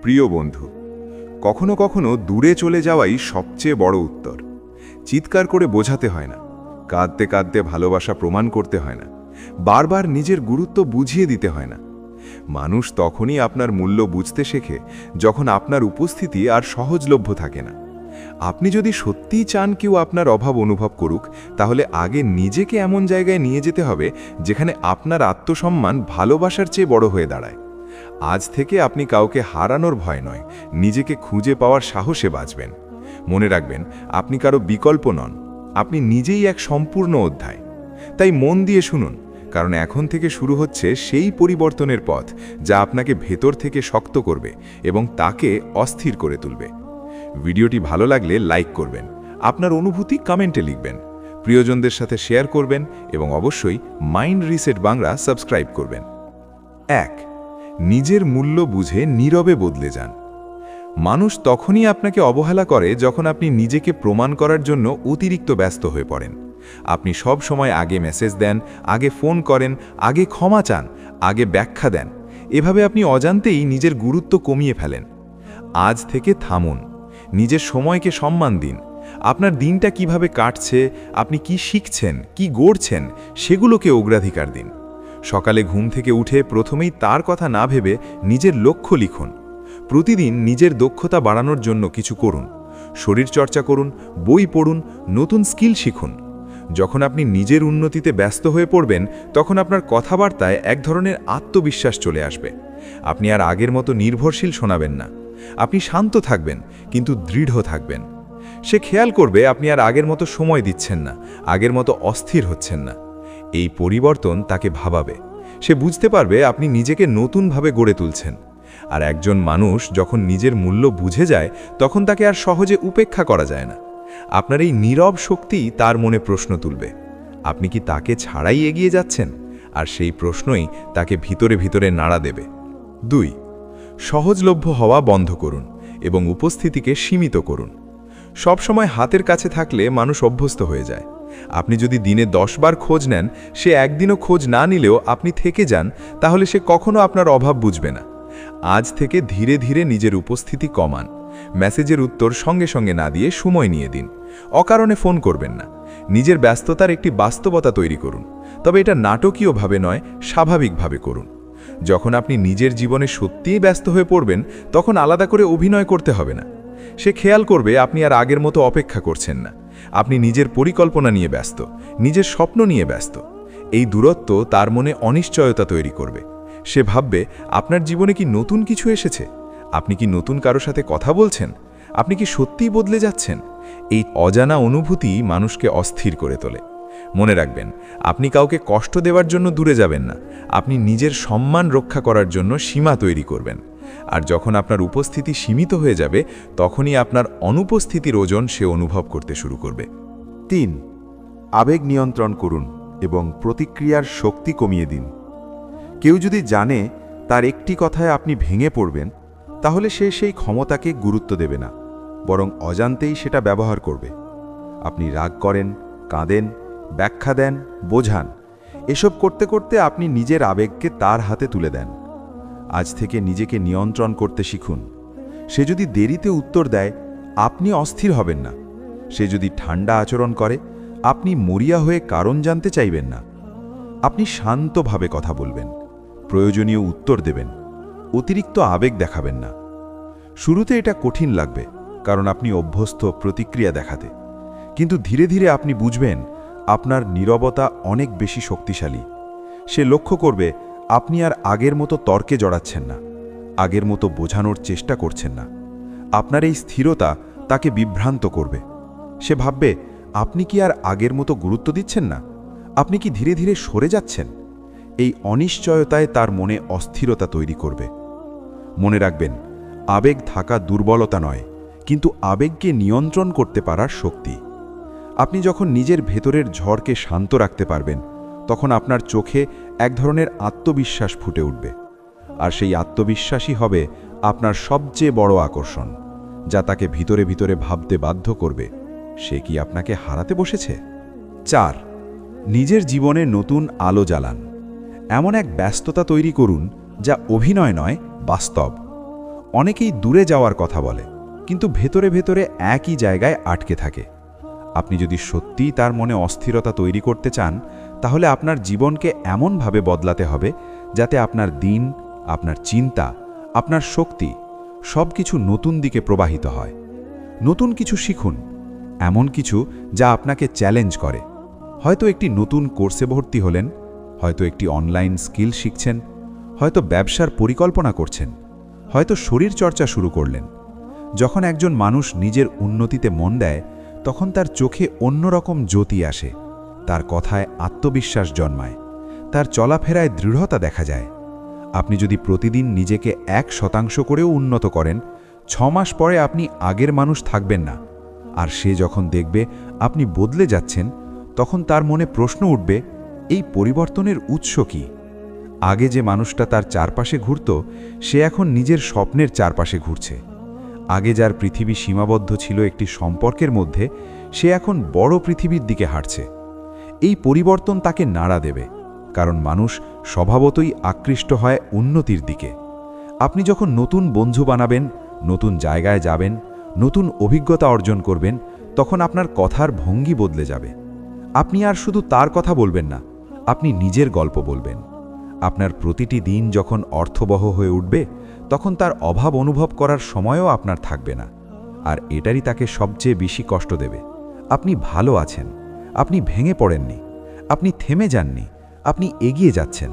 প্রিয় বন্ধু, কখনো কখনো দূরে চলে যাওয়াই সবচেয়ে বড় উত্তর। চিৎকার করে বোঝাতে হয় না, কাঁদতে কাঁদতে ভালোবাসা প্রমাণ করতে হয় না, বারবার নিজের গুরুত্ব বুঝিয়ে দিতে হয় না। মানুষ তখনই আপনার মূল্য বুঝতে শেখে যখন আপনার উপস্থিতি আর সহজলভ্য থাকে না। আপনি যদি সত্যিই চান কেউ আপনার অভাব অনুভব করুক, তাহলে আগে নিজেকে এমন জায়গায় নিয়ে যেতে হবে যেখানে আপনার আত্মসম্মান ভালোবাসার চেয়ে বড় হয়ে দাঁড়ায়। আজ থেকে আপনি কাউকে হারানোর ভয় নয়, নিজেকে খুঁজে পাওয়ার সাহসে বাঁচবেন। মনে রাখবেন, আপনি কারো বিকল্প নন, আপনি নিজেই এক সম্পূর্ণ অধ্যায়। তাই মন দিয়ে শুনুন, কারণ এখন থেকে শুরু হচ্ছে সেই পরিবর্তনের পথ যা আপনাকে ভেতর থেকে শক্ত করবে এবং তাকে অস্থির করে তুলবে। ভিডিওটি ভালো লাগলে লাইক করবেন, আপনার অনুভূতি কমেন্টে লিখবেন, প্রিয়জনদের সাথে শেয়ার করবেন এবং অবশ্যই মাইন্ড রিসেট বাংলা সাবস্ক্রাইব করবেন। 1. নিজের মূল্য বুঝে নীরবে বদলে যান। মানুষ তখনই আপনাকে অবহেলা করে যখন আপনি নিজেকে প্রমাণ করার জন্য অতিরিক্ত ব্যস্ত হয়ে পড়েন। আপনি সব সময় আগে মেসেজ দেন, আগে ফোন করেন, আগে ক্ষমা চান, আগে ব্যাখ্যা দেন। এভাবে আপনি অজান্তেই নিজের গুরুত্ব কমিয়ে ফেলেন। আজ থেকে থামুন, নিজের সময়কে সম্মান দিন। আপনার দিনটা কিভাবে কাটছে, আপনি কি শিখছেন, কি গড়ছেন, সেগুলোকে অগ্রাধিকার দিন। সকালে ঘুম থেকে উঠে প্রথমেই তার কথা না ভেবে নিজের লক্ষ্য লিখুন। প্রতিদিন নিজের দক্ষতা বাড়ানোর জন্য কিছু করুন, শরীরচর্চা করুন, বই পড়ুন, নতুন স্কিল শিখুন। যখন আপনি নিজের উন্নতিতে ব্যস্ত হয়ে পড়বেন, তখন আপনার কথাবার্তায় এক ধরনের আত্মবিশ্বাস চলে আসবে। আপনি আর আগের মতো নির্ভরশীল শোনাবেন না। আপনি শান্ত থাকবেন, কিন্তু দৃঢ় থাকবেন। সে খেয়াল করবে আপনি আর আগের মতো সময় দিচ্ছেন না, আগের মতো অস্থির হচ্ছেন না। এই পরিবর্তন তাকে ভাবাবে। সে বুঝতে পারবে আপনি নিজেকে নতুনভাবে গড়ে তুলছেন। আর একজন মানুষ যখন নিজের মূল্য বুঝে যায়, তখন তাকে আর সহজে উপেক্ষা করা যায় না। আপনার এই নীরব শক্তি তার মনে প্রশ্ন তুলবে, আপনি কি তাকে ছাড়াই এগিয়ে যাচ্ছেন? আর সেই প্রশ্নই তাকে ভিতরে ভিতরে নাড়া দেবে। 2. সহজলভ্য হওয়া বন্ধ করুন এবং উপস্থিতিকে সীমিত করুন। সবসময় হাতের কাছে থাকলে মানুষ অভ্যস্ত হয়ে যায়। আপনি যদি দিনে 10 বার খোঁজ নেন, সে একদিনও খোঁজ না নিলেও আপনি থেকে যান, তাহলে সে কখনো আপনার অভাব বুঝবে না। আজ থেকে ধীরে ধীরে নিজের উপস্থিতি কমান। মেসেজের উত্তর সঙ্গে সঙ্গে না দিয়ে সময় নিয়ে দিন। অকারণে ফোন করবেন না। নিজের ব্যস্ততার একটি বাস্তবতা তৈরি করুন, তবে এটা নাটকীয়ভাবে নয়, স্বাভাবিকভাবে করুন। যখন আপনি নিজের জীবনে সত্যিই ব্যস্ত হয়ে পড়বেন, তখন আলাদা করে অভিনয় করতে হবে না। সে খেয়াল করবে আপনি আর আগের মতো অপেক্ষা করছেন না। আপনি নিজের পরিকল্পনা নিয়ে ব্যস্ত, নিজের স্বপ্ন নিয়ে ব্যস্ত। এই দূরত্ব তার মনে অনিশ্চয়তা তৈরি করবে। সে ভাববে আপনার জীবনে কি নতুন কিছু এসেছে, আপনি কি নতুন কারো সাথে কথা বলছেন, আপনি কি সত্যিই বদলে যাচ্ছেন। এই অজানা অনুভূতি মানুষকে অস্থির করে তোলে। মনে রাখবেন, আপনি কাউকে কষ্ট দেওয়ার জন্য দূরে যাবেন না, আপনি নিজের সম্মান রক্ষা করার জন্য সীমা তৈরি করবেন। আর যখন আপনার উপস্থিতি সীমিত হয়ে যাবে, তখনই আপনার অনুপস্থিতির ওজন সে অনুভব করতে শুরু করবে। 3. আবেগ নিয়ন্ত্রণ করুন এবং প্রতিক্রিয়ার শক্তি কমিয়ে দিন। কেউ যদি জানে তার একটি কথায় আপনি ভেঙে পড়বেন, তাহলে সে সেই ক্ষমতাকে গুরুত্ব দেবে না, বরং অজান্তেই সেটা ব্যবহার করবে। আপনি রাগ করেন, কাঁদেন, ব্যাখ্যা দেন, বোঝান। এসব করতে করতে আপনি নিজের আবেগকে তার হাতে তুলে দেন। আজ থেকে নিজেকে নিয়ন্ত্রণ করতে শিখুন। সে যদি দেরিতে উত্তর দেয়, আপনি অস্থির হবেন না। সে যদি ঠান্ডা আচরণ করে, আপনি মরিয়া হয়ে কারণ জানতে চাইবেন না। আপনি শান্তভাবে কথা বলবেন, প্রয়োজনীয় উত্তর দেবেন, অতিরিক্ত আবেগ দেখাবেন না। শুরুতে এটা কঠিন লাগবে, কারণ আপনি অভ্যস্ত প্রতিক্রিয়া দেখাতে। কিন্তু ধীরে ধীরে আপনি বুঝবেন আপনার নীরবতা অনেক বেশি শক্তিশালী। সে লক্ষ্য করবে আপনি আর আগের মতো তর্কে জড়াচ্ছেন না, আগের মতো বোঝানোর চেষ্টা করছেন না। আপনার এই স্থিরতা তাকে বিভ্রান্ত করবে। সে ভাববে আপনি কি আর আগের মতো গুরুত্ব দিচ্ছেন না, আপনি কি ধীরে ধীরে সরে যাচ্ছেন। এই অনিশ্চয়তায় তার মনে অস্থিরতা তৈরি করবে। মনে রাখবেন, আবেগ থাকা দুর্বলতা নয়, কিন্তু আবেগকে নিয়ন্ত্রণ করতে পারার শক্তি। আপনি যখন নিজের ভেতরের ঝড়কে শান্ত রাখতে পারবেন, তখন আপনার চোখে এক ধরনের আত্মবিশ্বাস ফুটে উঠবে। আর সেই আত্মবিশ্বাসই হবে আপনার সবচেয়ে বড় আকর্ষণ, যা তাকে ভিতরে ভিতরে ভাবতে বাধ্য করবে সে কি আপনাকে হারাতে বসেছে। 4. নিজের জীবনে নতুন আলো জ্বালান। এমন এক ব্যস্ততা তৈরি করুন যা অভিনয় নয়, বাস্তব। অনেকেই দূরে যাওয়ার কথা বলে, কিন্তু ভেতরে ভেতরে একই জায়গায় আটকে থাকে। আপনি যদি সত্যিই তার মনে অস্থিরতা তৈরি করতে চান, তাহলে আপনার জীবনকে এমনভাবে বদলাতে হবে যাতে আপনার দিন, আপনার চিন্তা, আপনার শক্তি সব কিছু নতুন দিকে প্রবাহিত হয়। নতুন কিছু শিখুন, এমন কিছু যা আপনাকে চ্যালেঞ্জ করে। হয়তো একটি নতুন কোর্সে ভর্তি হলেন, হয়তো একটি অনলাইন স্কিল শিখছেন, হয়তো ব্যবসার পরিকল্পনা করছেন, হয়তো শরীর চর্চা শুরু করলেন। যখন একজন মানুষ নিজের উন্নতিতে মন দেয়, তখন তার চোখে অন্যরকম জ্যোতি আসে, তার কথায় আত্মবিশ্বাস জন্মায়, তার চলাফেরায় দৃঢ়তা দেখা যায়। আপনি যদি প্রতিদিন নিজেকে 1% করেও উন্নত করেন, 6 মাস পরে আপনি আগের মানুষ থাকবেন না। আর সে যখন দেখবে আপনি বদলে যাচ্ছেন, তখন তার মনে প্রশ্ন উঠবে, এই পরিবর্তনের উৎস কি? আগে যে মানুষটা তার চারপাশে ঘুরত, সে এখন নিজের স্বপ্নের চারপাশে ঘুরছে। আগে যার পৃথিবী সীমাবদ্ধ ছিল একটি সম্পর্কের মধ্যে, সে এখন বড় পৃথিবীর দিকে হাঁটছে। এই পরিবর্তন তাকে নাড়া দেবে, কারণ মানুষ স্বভাবতই আকৃষ্ট হয় উন্নতির দিকে। আপনি যখন নতুন বন্ধু বানাবেন, নতুন জায়গায় যাবেন, নতুন অভিজ্ঞতা অর্জন করবেন, তখন আপনার কথার ভঙ্গি বদলে যাবে। আপনি আর শুধু তার কথা বলবেন না, আপনি নিজের গল্প বলবেন। আপনার প্রতিটি দিন যখন অর্থবহ হয়ে উঠবে, তখন তার অভাব অনুভব করার সময়ও আপনার থাকবে না। আর এটারই তাকে সবচেয়ে বেশি কষ্ট দেবে। আপনি ভালো আছেন, আপনি ভেঙে পড়েননি, আপনি থেমে যাননি, আপনি এগিয়ে যাচ্ছেন।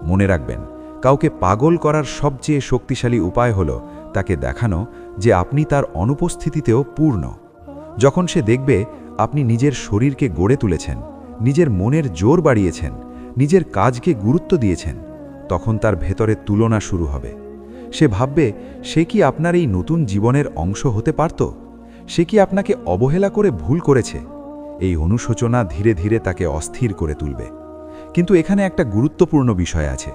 মনে রাখবেন, কাউকে পাগল করার সবচেয়ে শক্তিশালী উপায় হল তাকে দেখানো যে আপনি তার অনুপস্থিতিতেও পূর্ণ। যখন সে দেখবে আপনি নিজের শরীরকে গড়ে তুলেছেন, নিজের মনের জোর বাড়িয়েছেন, নিজের কাজকে গুরুত্ব দিয়েছেন, তখন তার ভেতরে তুলনা শুরু হবে। সে ভাববে, সে কি আপনার এই নতুন জীবনের অংশ হতে পারত? সে কি আপনাকে অবহেলা করে ভুল করেছে? এই অনুশোচনা ধীরে ধীরে তাকে অস্থির করে তুলবে। কিন্তু এখানে একটা গুরুত্বপূর্ণ বিষয় আছে।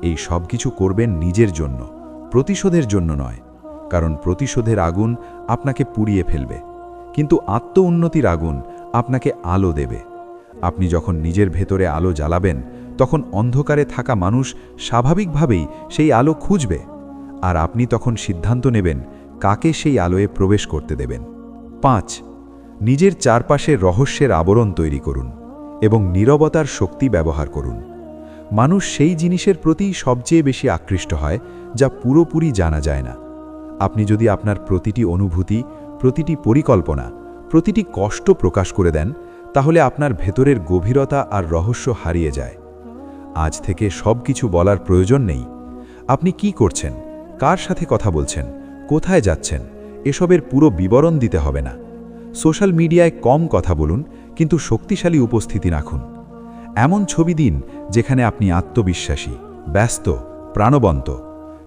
এই সব কিছু করবেন নিজের জন্য, প্রতিশোধের জন্য নয়। কারণ প্রতিশোধের আগুন আপনাকে পুড়িয়ে ফেলবে, কিন্তু আত্ম-উন্নতির আগুন আপনাকে আলো দেবে। আপনি যখন নিজের ভেতরে আলো জ্বালাবেন, তখন অন্ধকারে থাকা মানুষ স্বাভাবিকভাবেই সেই আলো খুঁজবে। আর আপনি তখন সিদ্ধান্ত নেবেন কাকে সেই আলোয় প্রবেশ করতে দেবেন। 5. নিজের চারপাশে রহস্যের আবরণ তৈরি করুন এবং নীরবতার শক্তি ব্যবহার করুন। মানুষ সেই জিনিসের প্রতি সবচেয়ে বেশি আকৃষ্ট হয় যা পুরোপুরি জানা যায় না। আপনি যদি আপনার প্রতিটি অনুভূতি, প্রতিটি পরিকল্পনা, প্রতিটি কষ্ট প্রকাশ করে দেন, তাহলে আপনার ভেতরের গভীরতা আর রহস্য হারিয়ে যায়। আজ থেকে সব কিছু বলার প্রয়োজন নেই। আপনি কি করছেন, কার সাথে কথা বলছেন, কোথায় যাচ্ছেন, এসবের পুরো বিবরণ দিতে হবে না। সোশ্যাল মিডিয়ায় কম কথা বলুন, কিন্তু শক্তিশালী উপস্থিতি রাখুন। এমন ছবি দিন যেখানে আপনি আত্মবিশ্বাসী, ব্যস্ত, প্রাণবন্ত,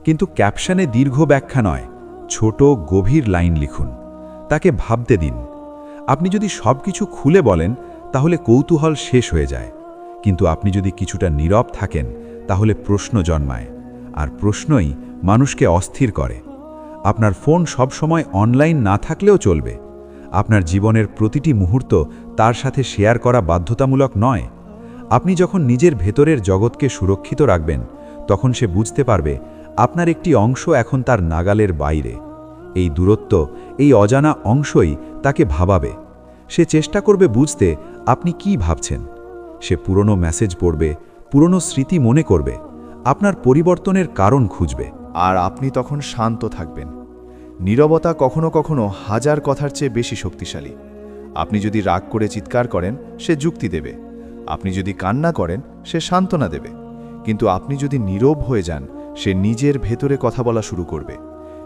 কিন্তু ক্যাপশনে দীর্ঘ ব্যাখ্যা নয়, ছোট গভীর লাইন লিখুন। তাকে ভাবতে দিন। আপনি যদি সব কিছু খুলে বলেন, তাহলে কৌতূহল শেষ হয়ে যায়। কিন্তু আপনি যদি কিছুটা নীরব থাকেন, তাহলে প্রশ্ন জন্মায়, আর প্রশ্নই মানুষকে অস্থির করে। আপনার ফোন সবসময় অনলাইন না থাকলেও চলবে। আপনার জীবনের প্রতিটি মুহূর্ত তার সাথে শেয়ার করা বাধ্যতামূলক নয়। আপনি যখন নিজের ভেতরের জগৎকে সুরক্ষিত রাখবেন, তখন সে বুঝতে পারবে আপনার একটি অংশ এখন তার নাগালের বাইরে। এই দূরত্ব, এই অজানা অংশই তাকে ভাবাবে। সে চেষ্টা করবে বুঝতে আপনি কি ভাবছেন। সে পুরনো মেসেজ পড়বে, পুরনো স্মৃতি মনে করবে, আপনার পরিবর্তনের কারণ খুঁজবে। আর আপনি তখন শান্ত থাকবেন। নীরবতা কখনো কখনো হাজার কথার চেয়ে বেশি শক্তিশালী। আপনি যদি রাগ করে চিৎকার করেন, সে যুক্তি দেবে। আপনি যদি কান্না করেন, সে সান্ত্বনা দেবে। কিন্তু আপনি যদি নীরব হয়ে যান, সে নিজের ভেতরে কথা বলা শুরু করবে।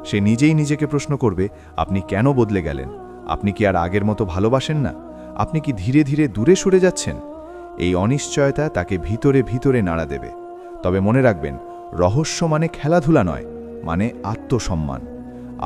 সে নিজেই নিজেকে প্রশ্ন করবে, আপনি কেন বদলে গেলেন? আপনি কি আর আগের মতো ভালোবাসেন না? আপনি কি ধীরে ধীরে দূরে সরে যাচ্ছেন? এই অনিশ্চয়তা তাকে ভিতরে ভিতরে নাড়া দেবে। তবে মনে রাখবেন, রহস্য মানে খেলাধুলা নয়, মানে আত্মসম্মান।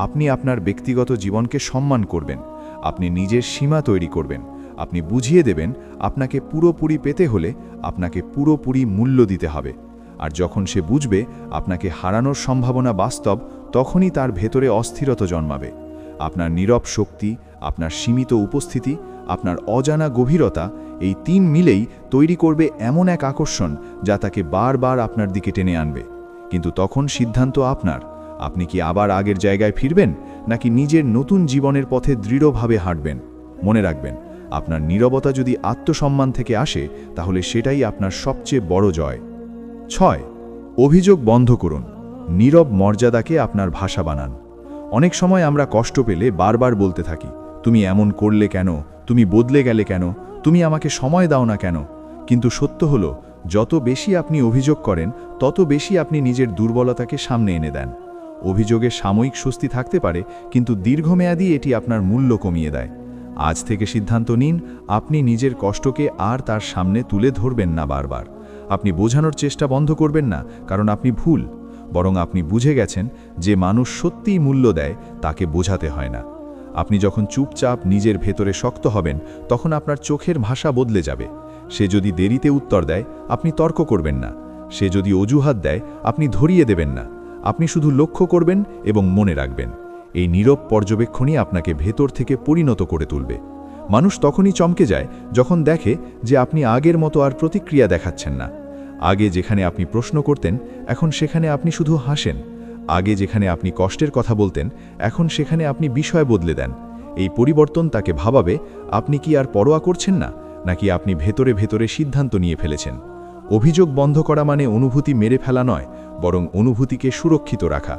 আপনি আপনার ব্যক্তিগত জীবনকে সম্মান করবেন, আপনি নিজের সীমা তৈরি করবেন, আপনি বুঝিয়ে দেবেন আপনাকে পুরোপুরি পেতে হলে আপনাকে পুরোপুরি মূল্য দিতে হবে। আর যখন সে বুঝবে আপনাকে হারানোর সম্ভাবনা বাস্তব, তখনই তার ভেতরে অস্থিরতা জন্মাবে। আপনার নীরব শক্তি, আপনার সীমিত উপস্থিতি, আপনার অজানা গভীরতা, এই 3 মিলেই তৈরি করবে এমন এক আকর্ষণ যা তাকে বারবার আপনার দিকে টেনে আনবে। কিন্তু তখন সিদ্ধান্ত আপনার। আপনি কি আবার আগের জায়গায় ফিরবেন, নাকি নিজের নতুন জীবনের পথে দৃঢ়ভাবে হাঁটবেন? মনে রাখবেন, আপনার নীরবতা যদি আত্মসম্মান থেকে আসে, তাহলে সেটাই আপনার সবচেয়ে বড় জয়। 6. অভিযোগ বন্ধ করুন। নীরব মর্যাদাকে আপনার ভাষা বানান। অনেক সময় আমরা কষ্ট পেলে বারবার বলতে থাকি, তুমি এমন করলে কেন, তুমি বদলে গেলে কেন, তুমি আমাকে সময় দাও না কেন? কিন্তু সত্য হলো, যত বেশি আপনি অভিযোগ করেন, তত বেশি আপনি নিজের দুর্বলতাকে সামনে এনে দেন। অভিযোগে সাময়িক স্বস্তি থাকতে পারে, কিন্তু দীর্ঘমেয়াদী এটি আপনার মূল্য কমিয়ে দেয়। আজ থেকে সিদ্ধান্ত নিন, আপনি নিজের কষ্টকে আর তার সামনে তুলে ধরবেন না বারবার। আপনি বোঝানোর চেষ্টা বন্ধ করবেন না, কারণ আপনি ভুল, বরং আপনি বুঝে গেছেন যে মানুষ সত্যিই মূল্য দেয়, তাকে বোঝাতে হয় না। আপনি যখন চুপচাপ নিজের ভেতরে শক্ত হবেন, তখন আপনার চোখের ভাষা বদলে যাবে। সে যদি দেরিতে উত্তর দেয়, আপনি তর্ক করবেন না। সে যদি অজুহাত দেয়, আপনি ধরিয়ে দেবেন না। আপনি শুধু লক্ষ্য করবেন এবং মনে রাখবেন। এই নীরব পর্যবেক্ষণই আপনাকে ভেতর থেকে পরিণত করে তুলবে। মানুষ তখনই চমকে যায় যখন দেখে যে আপনি আগের মতো আর প্রতিক্রিয়া দেখাচ্ছেন না। আগে যেখানে আপনি প্রশ্ন করতেন, এখন সেখানে আপনি শুধু হাসেন। আগে যেখানে আপনি কষ্টের কথা বলতেন, এখন সেখানে আপনি বিষয় বদলে দেন। এই পরিবর্তন তাকে ভাবাবে, আপনি কি আর পরোয়া করছেন না, নাকি আপনি ভেতরে ভেতরে সিদ্ধান্ত নিয়ে ফেলেছেন। অভিযোগ বন্ধ করা মানে অনুভূতি মেরে ফেলা নয়, বরং অনুভূতিকে সুরক্ষিত রাখা।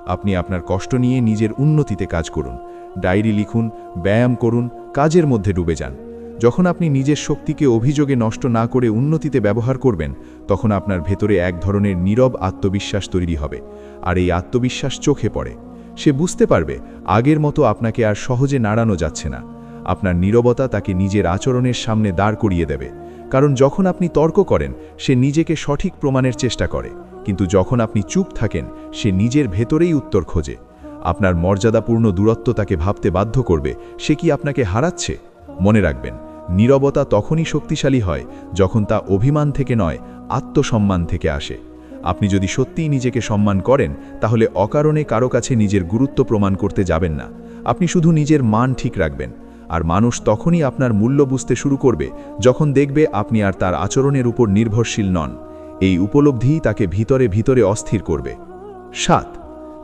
আপনি আপনার কষ্ট নিয়ে নিজের উন্নতিতে কাজ করুন। ডায়েরি লিখুন, ব্যায়াম করুন, কাজের মধ্যে ডুবে যান। যখন আপনি নিজের শক্তিকে অভিযোগে নষ্ট না করে উন্নতিতে ব্যবহার করবেন, তখন আপনার ভেতরে এক ধরনের নীরব আত্মবিশ্বাস তৈরি হবে। আর এই আত্মবিশ্বাস চোখে পড়ে। সে বুঝতে পারবে আগের মতো আপনাকে আর সহজে নাড়ানো যাচ্ছে না। আপনার নীরবতা তাকে নিজের আচরণের সামনে দাঁড় করিয়ে দেবে। কারণ যখন আপনি তর্ক করেন, সে নিজেকে সঠিক প্রমাণের চেষ্টা করে, কিন্তু যখন আপনি চুপ থাকেন, সে নিজের ভেতরেই উত্তর খোঁজে। আপনার মর্যাদাপূর্ণ দূরত্ব তাকে ভাবতে বাধ্য করবে, সে কি আপনাকে হারাচ্ছে। মনে রাখবেন, নীরবতা তখনই শক্তিশালী হয় যখন তা অভিমান থেকে নয়, আত্মসম্মান থেকে আসে। আপনি যদি সত্যিই নিজেকে সম্মান করেন, তাহলে অকারণে কারো কাছে নিজের গুরুত্ব প্রমাণ করতে যাবেন না। আপনি শুধু নিজের মান ঠিক রাখবেন। আর মানুষ তখনই আপনার মূল্য বুঝতে শুরু করবে যখন দেখবে আপনি আর তার আচরণের উপর নির্ভরশীল নন। এই উপলব্ধিই তাকে ভিতরে ভিতরে অস্থির করবে। 7.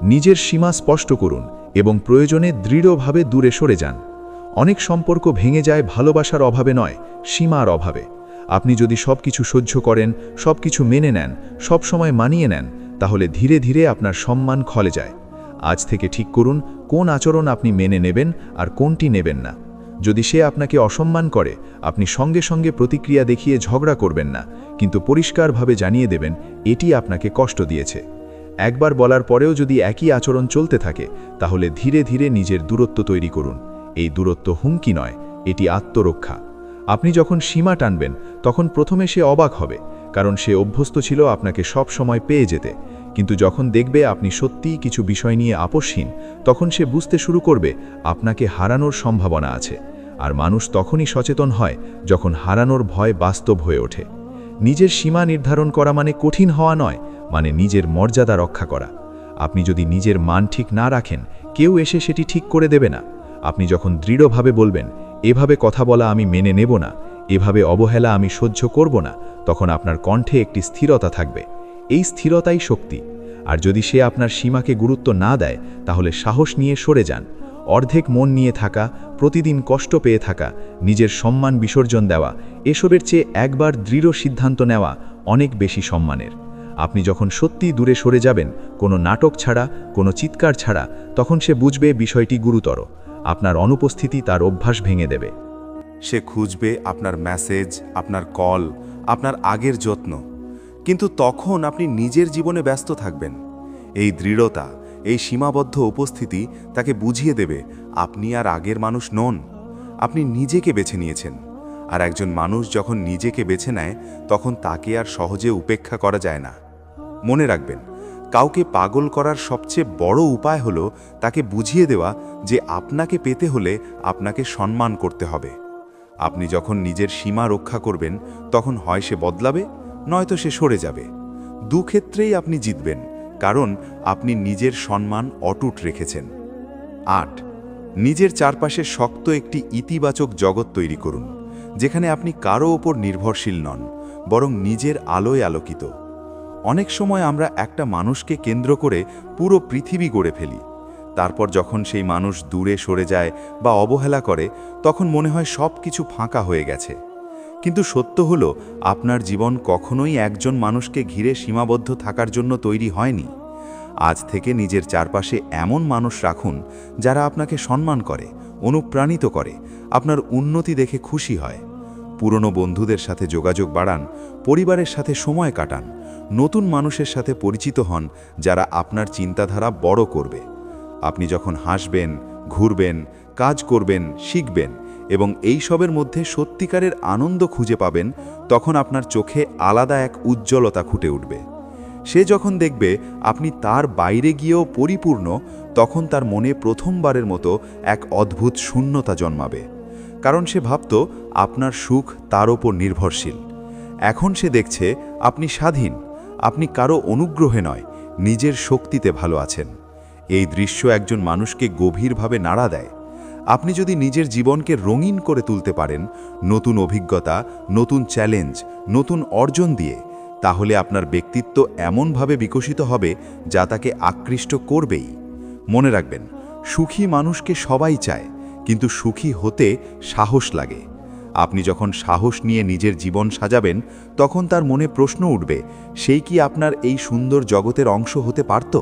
নিজের সীমা স্পষ্ট করুন এবং প্রয়োজনে দৃঢ়ভাবে দূরে সরে যান। অনেক সম্পর্ক ভেঙে যায় ভালোবাসার অভাবে নয়, সীমার অভাবে। আপনি যদি সবকিছু সহ্য করেন, সবকিছু মেনে নেন, সব সময় মানিয়ে নেন, তাহলে ধীরে ধীরে আপনার সম্মান ক্ষলে যায়। আজ থেকে ঠিক করুন কোন আচরণ আপনি মেনে নেবেন আর কোনটি নেবেন না। যদি সে আপনাকে অসম্মান করে, আপনি সঙ্গে সঙ্গে প্রতিক্রিয়া দেখিয়ে ঝগড়া করবেন না, কিন্তু পরিষ্কারভাবে জানিয়ে দেবেন এটি আপনাকে কষ্ট দিয়েছে। একবার বলার পরেও যদি একই আচরণ চলতে থাকে, তাহলে ধীরে ধীরে নিজের দূরত্ব তৈরি করুন। এই দূরত্ব হুমকি নয়, এটি আত্মরক্ষা। আপনি যখন সীমা টানবেন, তখন প্রথমে সে অবাক হবে, কারণ সে অভ্যস্ত ছিল আপনাকে সব সময় পেয়ে যেতে। কিন্তু যখন দেখবে আপনি সত্যিই কিছু বিষয় নিয়ে আপোষহীন, তখন সে বুঝতে শুরু করবে আপনাকে হারানোর সম্ভাবনা আছে। আর মানুষ তখনই সচেতন হয় যখন হারানোর ভয় বাস্তব হয়ে ওঠে। নিজের সীমা নির্ধারণ করা মানে কঠিন হওয়া নয়, মানে নিজের মর্যাদা রক্ষা করা। আপনি যদি নিজের মান ঠিক না রাখেন, কেউ এসে সেটি ঠিক করে দেবে না। আপনি যখন দৃঢ়ভাবে বলবেন, এভাবে কথা বলা আমি মেনে নেব না, এভাবে অবহেলা আমি সহ্য করব না, তখন আপনার কণ্ঠে একটি স্থিরতা থাকবে। এই স্থিরতাই শক্তি। আর যদি সে আপনার সীমাকে গুরুত্ব না দেয়, তাহলে সাহস নিয়ে সরে যান। অর্ধেক মন নিয়ে থাকা, প্রতিদিন কষ্ট পেয়ে থাকা, নিজের সম্মান বিসর্জন দেওয়া, এসবের চেয়ে একবার দৃঢ় সিদ্ধান্ত নেওয়া অনেক বেশি সম্মানের। আপনি যখন সত্যিই দূরে সরে যাবেন, কোনো নাটক ছাড়া, কোনো চিৎকার ছাড়া, তখন সে বুঝবে বিষয়টি গুরুতর। আপনার অনুপস্থিতি তার অভ্যাস ভেঙে দেবে। সে খুঁজবে আপনার মেসেজ, আপনার কল, আপনার আগের যত্ন। কিন্তু তখন আপনি নিজের জীবনে ব্যস্ত থাকবেন। এই দৃঢ়তা, এই সীমাবদ্ধ উপস্থিতি তাকে বুঝিয়ে দেবে আপনি আর আগের মানুষ নন। আপনি নিজেকে বেছে নিয়েছেন। আর একজন মানুষ যখন নিজেকে বেছে নেয়, তখন তাকে আর সহজে উপেক্ষা করা যায় না। মনে রাখবেন, কাউকে পাগল করার সবচেয়ে বড় উপায় হলো তাকে বুঝিয়ে দেওয়া যে আপনাকে পেতে হলে আপনাকে সম্মান করতে হবে। আপনি যখন নিজের সীমা রক্ষা করবেন, তখন হয় সে বদলাবে, নয়তো সে সরে যাবে। দুক্ষেত্রেই আপনি জিতবেন, কারণ আপনি নিজের সম্মান অটুট রেখেছেন। 8. নিজের চারপাশে শক্ত একটি ইতিবাচক জগৎ তৈরি করুন, যেখানে আপনি কারো ওপর নির্ভরশীল নন, বরং নিজের আলোয় আলোকিত। অনেক সময় আমরা একটা মানুষকে কেন্দ্র করে পুরো পৃথিবী গড়ে ফেলি। তারপর যখন সেই মানুষ দূরে সরে যায় বা অবহেলা করে, তখন মনে হয় সব কিছু ফাঁকা হয়ে গেছে। কিন্তু সত্য হলো, আপনার জীবন কখনোই একজন মানুষকে ঘিরে সীমাবদ্ধ থাকার জন্য তৈরি হয়নি। আজ থেকে নিজের চারপাশে এমন মানুষ রাখুন যারা আপনাকে সম্মান করে, অনুপ্রাণিত করে, আপনার উন্নতি দেখে খুশি হয়। পুরনো বন্ধুদের সাথে যোগাযোগ বাড়ান, পরিবারের সাথে সময় কাটান, নতুন মানুষের সাথে পরিচিত হন যারা আপনার চিন্তাধারা বড় করবে। আপনি যখন হাসবেন, ঘুরবেন, কাজ করবেন, শিখবেন এবং এই সবের মধ্যে সত্যিকারের আনন্দ খুঁজে পাবেন, তখন আপনার চোখে আলাদা এক উজ্জ্বলতা ফুটে উঠবে। সে যখন দেখবে আপনি তার বাইরে গিয়েও পরিপূর্ণ, তখন তার মনে প্রথমবারের মতো এক অদ্ভুত শূন্যতা জন্মাবে। কারণ সে ভাবত আপনার সুখ তার ওপর নির্ভরশীল। এখন সে দেখছে আপনি স্বাধীন, আপনি কারো অনুগ্রহে নয়, নিজের শক্তিতে ভালো আছেন। এই দৃশ্য একজন মানুষকে গভীরভাবে নাড়া দেয়। আপনি যদি নিজের জীবনকে রঙিন করে তুলতে পারেন, নতুন অভিজ্ঞতা, নতুন চ্যালেঞ্জ, নতুন অর্জন দিয়ে, তাহলে আপনার ব্যক্তিত্ব এমনভাবে বিকশিত হবে যা তাকে আকৃষ্ট করবেই। মনে রাখবেন, সুখী মানুষকে সবাই চায়, কিন্তু সুখী হতে সাহস লাগে। আপনি যখন সাহস নিয়ে নিজের জীবন সাজাবেন, তখন তার মনে প্রশ্ন উঠবে, সেই কি আপনার এই সুন্দর জগতের অংশ হতে পারত?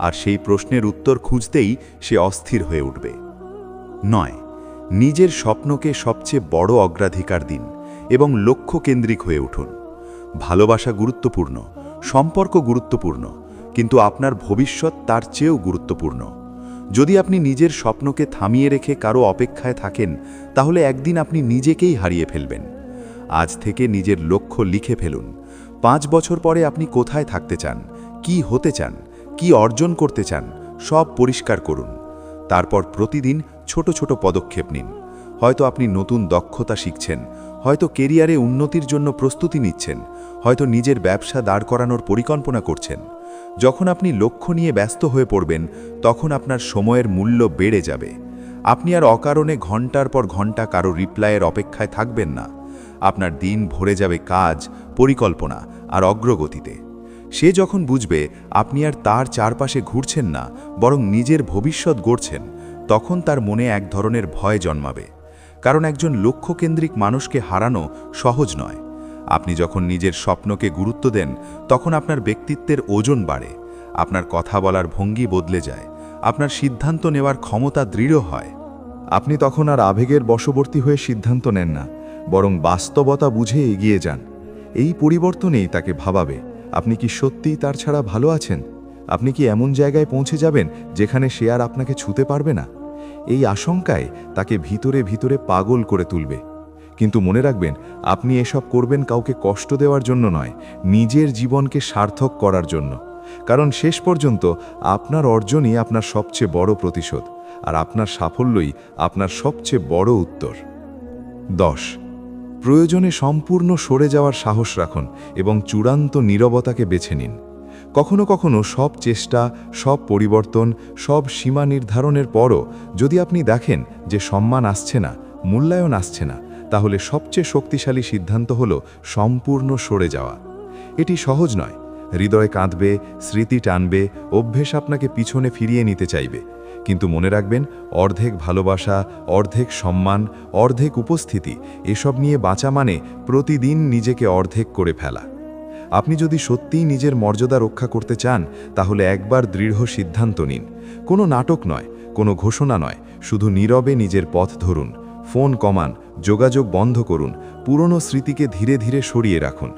আর সেই প্রশ্নের উত্তর খুঁজতেই সে অস্থির হয়ে উঠবে। 9. নিজের স্বপ্নকে সবচেয়ে বড় অগ্রাধিকার দিন এবং লক্ষ্যকেন্দ্রিক হয়ে উঠুন। ভালোবাসা গুরুত্বপূর্ণ, সম্পর্ক গুরুত্বপূর্ণ, কিন্তু আপনার ভবিষ্যৎ তার চেয়েও গুরুত্বপূর্ণ। যদি আপনি নিজের স্বপ্নকে থামিয়ে রেখে কারো অপেক্ষায় থাকেন, তাহলে একদিন আপনি নিজেকেই হারিয়ে ফেলবেন। আজ থেকে নিজের লক্ষ্য লিখে ফেলুন। 5 বছর পরে আপনি কোথায় থাকতে চান, কি হতে চান, কি অর্জন করতে চান, সব পরিষ্কার করুন। তারপর প্রতিদিন ছোট ছোট পদক্ষেপ নিন। হয়তো আপনি নতুন দক্ষতা শিখছেন, হয়তো কেরিয়ারে উন্নতির জন্য প্রস্তুতি নিচ্ছেন, হয়তো নিজের ব্যবসা দাঁড় করানোর পরিকল্পনা করছেন। যখন আপনি লক্ষ্য নিয়ে ব্যস্ত হয়ে পড়বেন, তখন আপনার সময়ের মূল্য বেড়ে যাবে। আপনি আর অকারণে ঘন্টার পর ঘন্টা কারো রিপ্লাইয়ের অপেক্ষায় থাকবেন না। আপনার দিন ভরে যাবে কাজ, পরিকল্পনা আর অগ্রগতিতে। সে যখন বুঝবে আপনি আর তার চারপাশে ঘুরছেন না, বরং নিজের ভবিষ্যৎ গড়ছেন, তখন তার মনে এক ধরনের ভয় জন্মাবে। কারণ একজন লক্ষ্যকেন্দ্রিক মানুষকে হারানো সহজ নয়। আপনি যখন নিজের স্বপ্নকে গুরুত্ব দেন, তখন আপনার ব্যক্তিত্বের ওজন বাড়ে, আপনার কথা বলার ভঙ্গি বদলে যায়, আপনার সিদ্ধান্ত নেওয়ার ক্ষমতা দৃঢ় হয়। আপনি তখন আর আবেগের বশবর্তী হয়ে সিদ্ধান্ত নেন না, বরং বাস্তবতা বুঝে এগিয়ে যান। এই পরিবর্তনেই তাকে ভাবাবে, আপনি কি সত্যিই তার ছাড়া ভালো আছেন? আপনি কি এমন জায়গায় পৌঁছে যাবেন যেখানে সে আর আপনাকে ছুঁতে পারবে না? এই আশঙ্কায় তাকে ভিতরে ভিতরে পাগল করে তুলবে। কিন্তু মনে রাখবেন, আপনি এসব করবেন কাউকে কষ্ট দেওয়ার জন্য নয়, নিজের জীবনকে সার্থক করার জন্য। কারণ শেষ পর্যন্ত আপনার অর্জনই আপনার সবচেয়ে বড় প্রতিশোধ, আর আপনার সাফল্যই আপনার সবচেয়ে বড় উত্তর। 10. প্রয়োজনে সম্পূর্ণ সরে যাওয়ার সাহস রাখুন এবং চূড়ান্ত নীরবতাকে বেছে নিন। কখনো কখনো সব চেষ্টা, সব পরিবর্তন, সব সীমা নির্ধারণের পরও যদি আপনি দেখেন যে সম্মান আসছে না, মূল্যায়ন আসছে না, তাহলে সবচেয়ে শক্তিশালী সিদ্ধান্ত হলো সম্পূর্ণ সরে যাওয়া। এটি সহজ নয়। হৃদয় কাঁদবে, স্মৃতি টানবে, অভ্যেস আপনাকে পিছনে ফিরিয়ে নিতে চাইবে। কিন্তু মনে রাখবেন, অর্ধেক ভালোবাসা, অর্ধেক সম্মান, অর্ধেক উপস্থিতি, এসব নিয়ে বাঁচা মানে প্রতিদিন নিজেকে অর্ধেক করে ফেলা। আপনি যদি সত্যিই নিজের মর্যাদা রক্ষা করতে চান, তাহলে একবার দৃঢ় সিদ্ধান্ত নিন। কোনো নাটক নয়, কোনো ঘোষণা নয়, শুধু নীরবে নিজের পথ ধরুন। ফোন কমান, যোগাযোগ বন্ধ করুন, পুরনো স্মৃতিকে ধীরে ধীরে সরিয়ে রাখুন।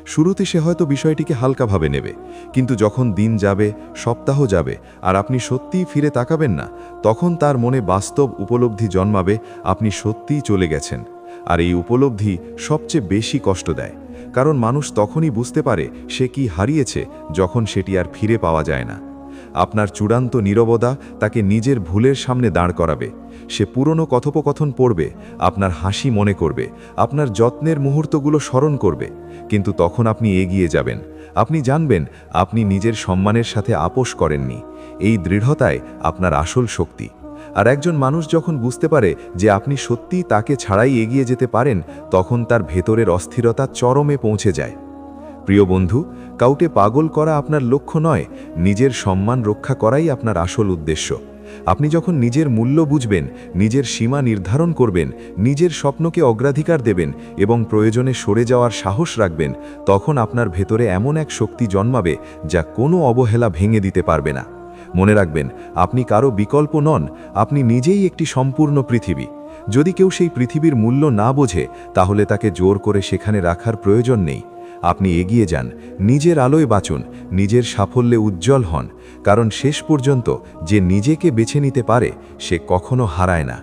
শুরুতে সে হয়তো বিষয়টিকে হালকাভাবে নেবে, কিন্তু যখন দিন যাবে, সপ্তাহ যাবে, আর আপনি সত্যিই ফিরে তাকাবেন না, তখন তার মনে বাস্তব উপলব্ধি জন্মাবে আপনি সত্যিই চলে গেছেন। আর এই উপলব্ধি সবচেয়ে বেশি কষ্ট দেয়, কারণ মানুষ তখনই বুঝতে পারে সে কি হারিয়েছে যখন সেটি আর ফিরে পাওয়া যায় না। আপনার চূড়ান্ত নীরবতা তাকে নিজের ভুলের সামনে দাঁড় করাবে। সে পুরনো কথোপকথন পড়বে, আপনার হাসি মনে করবে, আপনার যত্নের মুহূর্তগুলো স্মরণ করবে, কিন্তু তখন আপনি এগিয়ে যাবেন। আপনি জানবেন আপনি নিজের সম্মানের সাথে আপোষ করেননি। এই দৃঢ়তায় আপনার আসল শক্তি। আর একজন মানুষ যখন বুঝতে পারে যে আপনি সত্যিই তাকে ছাড়াই এগিয়ে যেতে পারেন, তখন তার ভেতরের অস্থিরতা চরমে পৌঁছে যায়। প্রিয় বন্ধু, কাউকে পাগল করা আপনার লক্ষ্য নয়, নিজের সম্মান রক্ষা করাই আপনার আসল উদ্দেশ্য। আপনি যখন নিজের মূল্য বুঝবেন, নিজের সীমা নির্ধারণ করবেন, নিজের স্বপ্নকে অগ্রাধিকার দেবেন এবং প্রয়োজনে সরে যাওয়ার সাহস রাখবেন, তখন আপনার ভেতরে এমন এক শক্তি জন্মাবে যা কোনো অবহেলা ভেঙে দিতে পারবে না। মনে রাখবেন, আপনি কারো বিকল্প নন, আপনি নিজেই একটি সম্পূর্ণ পৃথিবী। যদি কেউ সেই পৃথিবীর মূল্য না বোঝে, তাহলে তাকে জোর করে সেখানে রাখার প্রয়োজন নেই। আপনি এগিয়ে যান, নিজের আলোয় বাঁচুন, নিজের সাফল্যে উজ্জ্বল হন, কারণ শেষ পর্যন্ত যে নিজেকে বেছে নিতে পারে সে কখনো হারায় না।